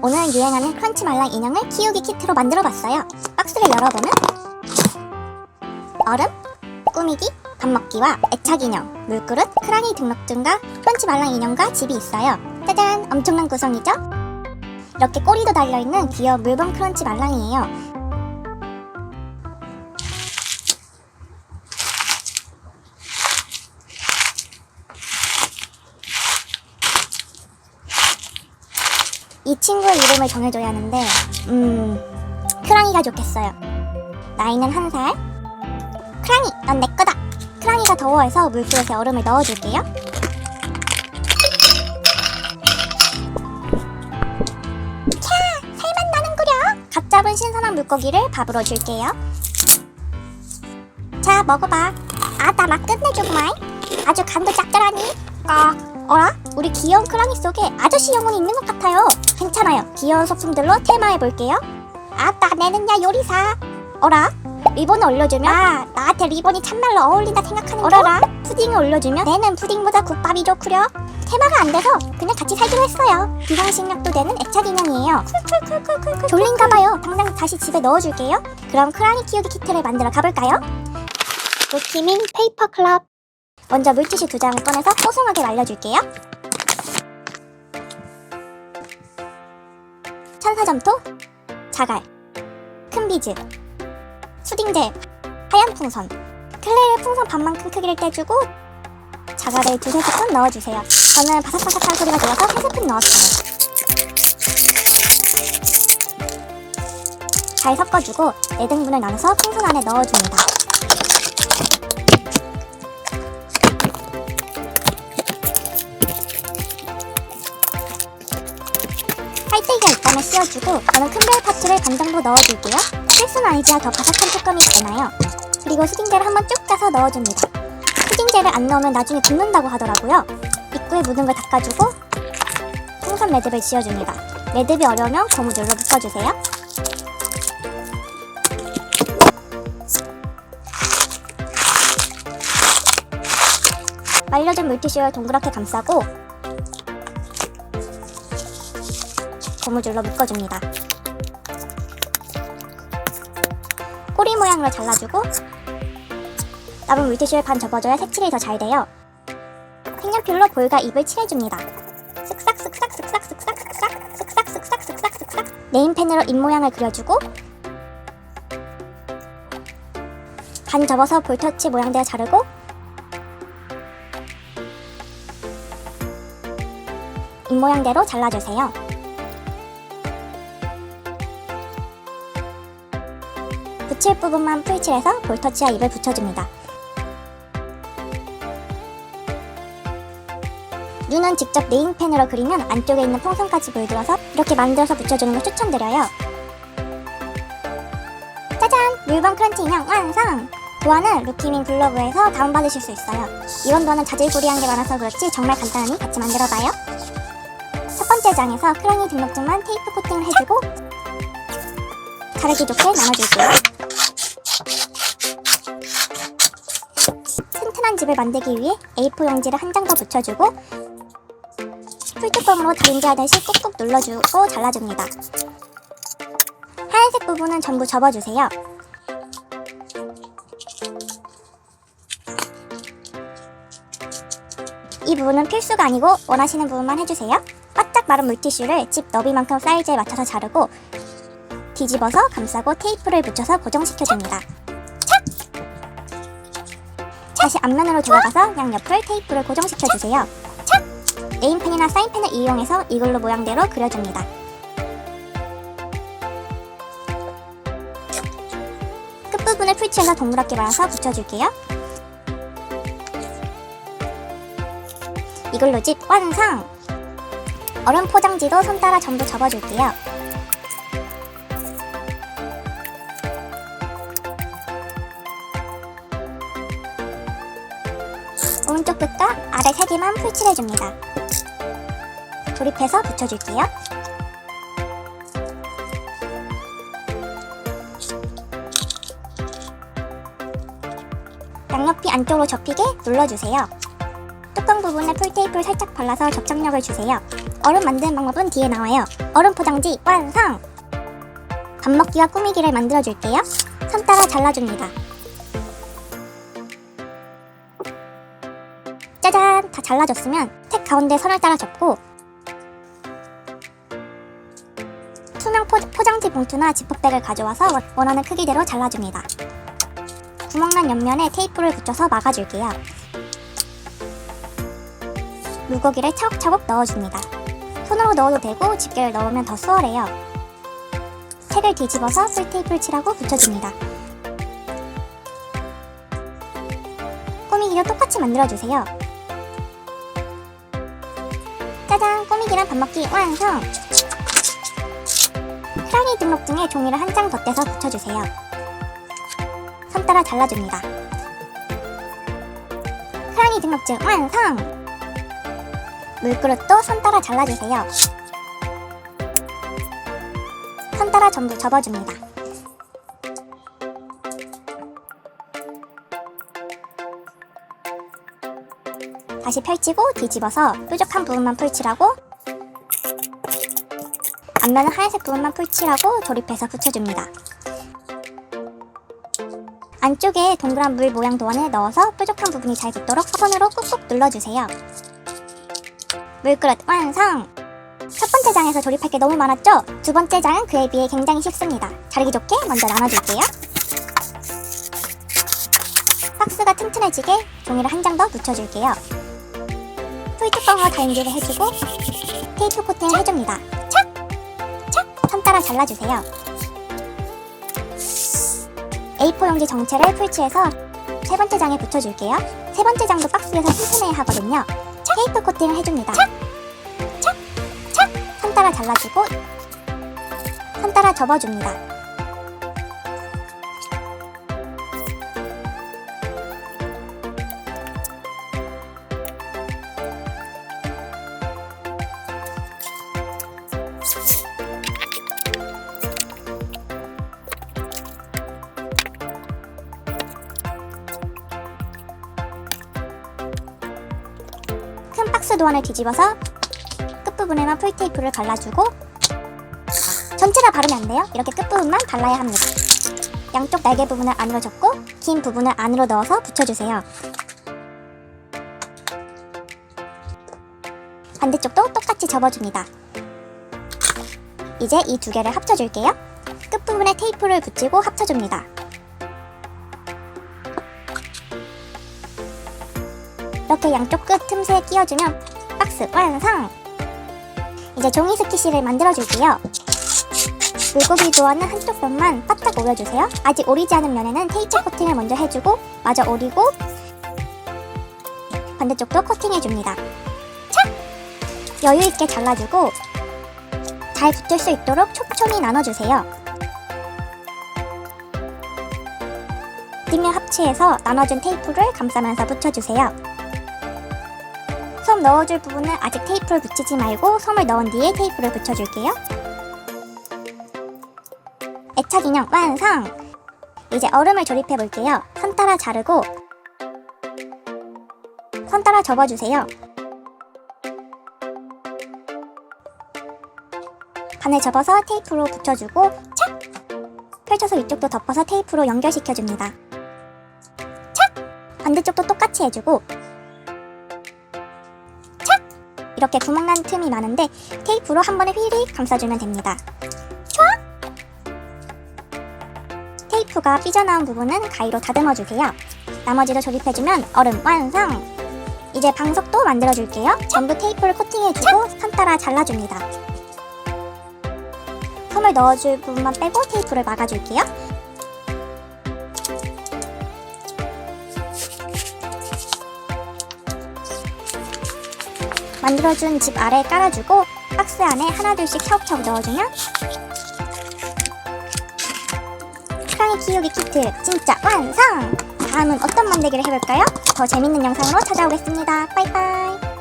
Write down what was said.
오늘 유행하는 크런치 말랑 인형을 키우기 키트로 만들어봤어요. 박스를 열어보면 얼음, 꾸미기, 밥 먹기와 애착 인형, 물그릇, 크랑이 등록증과 크런치 말랑 인형과 집이 있어요. 짜잔! 엄청난 구성이죠? 이렇게 꼬리도 달려있는 귀여운 물범 크런치 말랑이에요. 이 친구의 이름을 정해줘야 하는데 크랑이가 좋겠어요. 나이는 1살. 크랑이, 넌 내 거다. 크랑이가 더워해서 물그릇에 얼음을 넣어줄게요. 캬, 살맛 나는구려. 갓 잡은 신선한 물고기를 밥으로 줄게요. 자, 먹어봐. 아, 나 막 끝내주구만. 아주 간도 짭짤하니? 어라? 우리 귀여운 크랑이 속에 아저씨 영혼이 있는 것 같아요. 괜찮아요. 귀여운 소품들로 테마해볼게요. 아따, 내는야 요리사. 어라? 리본을 올려주면 나한테 리본이 참말로 어울린다 생각하는 어라라? 푸딩을 올려주면 내는 푸딩보다 국밥이 좋구려. 테마가 안 돼서 그냥 같이 살기로 했어요. 비상식량도 되는 애착 인형이에요. 쿨쿨쿨쿨쿨. 졸린가봐요. 당장 다시 집에 넣어줄게요. 그럼 크랑이 키우기 키트를 만들어 가볼까요? 루키민 페이퍼 클럽. 먼저 물티슈 2장을 꺼내서 뽀송하게 말려줄게요. 천사점토, 자갈, 큰 비즈, 푸딩젤, 하얀 풍선, 클레이를 풍선 반만큼 크기를 떼주고 자갈을 2-3스푼 넣어주세요. 저는 바삭바삭한 소리가 좋아서 3스푼 넣었어요. 잘 섞어주고 4등분을 나눠서 풍선 안에 넣어줍니다. 팔대기가 있다면 씌워주고 저는 큰별 파츠를 반 정도 넣어줄게요. 필수는 아니지만 더 바삭한 촉감이 되나요. 그리고 수딩젤을 한번 쭉 짜서 넣어줍니다. 수딩젤을 안 넣으면 나중에 굽는다고 하더라고요. 입구에 묻은 걸 닦아주고 풍선 매듭을 지어줍니다. 매듭이 어려우면 고무줄로 묶어주세요. 말려준 물티슈를 동그랗게 감싸고 고무줄로 묶어줍니다. 꼬리 모양으로 잘라주고 남은 물티슈를 반 접어줘야 색칠이 더 잘 돼요. 색연필로 볼과 입을 칠해줍니다. 쓱싹쓱싹쓱싹쓱싹쓱싹쓱싹쓱싹쓱싹쓱싹 네임펜으로 입 모양을 그려주고 반 접어서 볼터치 모양대로 자르고 입 모양대로 잘라주세요. 붙일 부분만 풀칠해서 볼터치와 입을 붙여줍니다. 눈은 직접 네임펜으로 그리면 안쪽에 있는 풍선까지 물들어서 이렇게 만들어서 붙여주는 걸 추천드려요. 짜잔! 물범 크런치 인형 완성! 도안은 루키민 글러브에서 다운받으실 수 있어요. 이번 도안은 자질구레한 게 많아서 그렇지 정말 간단하니 같이 만들어봐요. 첫 번째 장에서 크랑이 등록증만 테이프 코팅을 해주고 가르기 좋게 나눠줄게요. 튼튼한 집을 만들기 위해 A4 용지를 한 장 더 붙여주고 풀뚜껑으로 다림질 하듯이 꾹꾹 눌러주고 잘라줍니다. 하얀색 부분은 전부 접어주세요. 이 부분은 필수가 아니고 원하시는 부분만 해주세요. 바짝 마른 물티슈를 집 너비만큼 사이즈에 맞춰서 자르고 뒤집어서 감싸고 테이프를 붙여서 고정시켜줍니다. 다시 앞면으로 돌아가서 양옆을 테이프를 고정시켜주세요. 네임펜이나 사인펜을 이용해서 이글루 모양대로 그려줍니다. 끝부분을 풀칠해서 동그랗게 말아서 붙여줄게요. 이글루집 완성! 얼음 포장지도 손 따라 전부 접어줄게요. 오른쪽 끝과 아래 3개만 풀칠해줍니다. 조립해서 붙여줄게요. 양옆이 안쪽으로 접히게 눌러주세요. 뚜껑 부분에 풀테이프를 살짝 발라서 접착력을 주세요. 얼음 만드는 방법은 뒤에 나와요. 얼음 포장지 완성! 밥 먹기와 꾸미기를 만들어 줄게요. 선 따라 잘라줍니다. 짜잔! 다 잘라줬으면 택 가운데 선을 따라 접고 투명 포장지 봉투나 지퍼백을 가져와서 원하는 크기대로 잘라줍니다. 구멍난 옆면에 테이프를 붙여서 막아줄게요. 물고기를 차곡차곡 넣어줍니다. 손으로 넣어도 되고 집게를 넣으면 더 수월해요. 색을 뒤집어서 풀테이프를 칠하고 붙여줍니다. 꾸미기도 똑같이 만들어주세요. 짜잔! 꾸미기랑 밥 먹기 완성! 크랑이 등록증에 종이를 한 장 덧대서 붙여주세요. 선 따라 잘라줍니다. 크랑이 등록증 완성! 물그릇도 선 따라 잘라주세요. 선 따라 전부 접어줍니다. 다시 펼치고 뒤집어서 뾰족한 부분만 풀칠하고 앞면은 하얀색 부분만 풀칠하고 조립해서 붙여줍니다. 안쪽에 동그란 물 모양 도안을 넣어서 뾰족한 부분이 잘 붙도록 손으로 꾹꾹 눌러주세요. 물그릇 완성! 첫 번째 장에서 조립할 게 너무 많았죠? 두 번째 장은 그에 비해 굉장히 쉽습니다. 자르기 좋게 먼저 나눠줄게요. 박스가 튼튼해지게 종이를 한 장 더 붙여줄게요. 풀뚜껑으로 다림질을 해주고 테이프 코팅을 해줍니다. 착! 착! 선 따라 잘라주세요. A4 용지 전체를 풀칠해서 세 번째 장에 붙여줄게요. 세 번째 장도 박스에서 튼튼해야 하거든요. 착! 테이프 코팅을 해줍니다. 착! 착! 착! 선 따라 잘라주고 선 따라 접어줍니다. 큰 박스 도안을 뒤집어서 끝부분에만 풀테이프를 발라주고 전체 다 바르면 안 돼요. 이렇게 끝부분만 발라야 합니다. 양쪽 날개 부분을 안으로 접고 긴 부분을 안으로 넣어서 붙여주세요. 반대쪽도 똑같이 접어줍니다. 이제 이 두 개를 합쳐줄게요. 끝부분에 테이프를 붙이고 합쳐줍니다. 이렇게 양쪽 끝 틈새에 끼워주면 박스 완성! 이제 종이 스키시를 만들어줄게요. 물고기 도안은 한쪽 면만 바짝 오려주세요. 아직 오리지 않은 면에는 테이프 코팅을 먼저 해주고 마저 오리고 반대쪽도 코팅해줍니다. 착! 여유있게 잘라주고 잘 붙을 수 있도록 촘촘히 나눠주세요. 뒷면 합치해서 나눠준 테이프를 감싸면서 붙여주세요. 솜 넣어줄 부분은 아직 테이프를 붙이지 말고 솜을 넣은 뒤에 테이프를 붙여줄게요. 애착 인형 완성! 이제 얼음을 조립해 볼게요. 선 따라 자르고 선 따라 접어주세요. 반을 접어서 테이프로 붙여주고 착! 펼쳐서 위쪽도 덮어서 테이프로 연결시켜줍니다. 착! 반대쪽도 똑같이 해주고 이렇게 구멍난 틈이 많은데 테이프로 한 번에 휘릭 감싸주면 됩니다. 촤악! 테이프가 삐져나온 부분은 가위로 다듬어주세요. 나머지도 조립해주면 얼음 완성! 이제 방석도 만들어줄게요. 전부 테이프를 코팅해주고 선 따라 잘라줍니다. 솜을 넣어줄 부분만 빼고 테이프를 막아줄게요. 만들어준 집 아래에 깔아주고 박스 안에 하나둘씩 차곡차곡 넣어주면 크랑이 키우기 키트 진짜 완성! 다음은 어떤 만들기를 해볼까요? 더 재밌는 영상으로 찾아오겠습니다. 빠이빠이!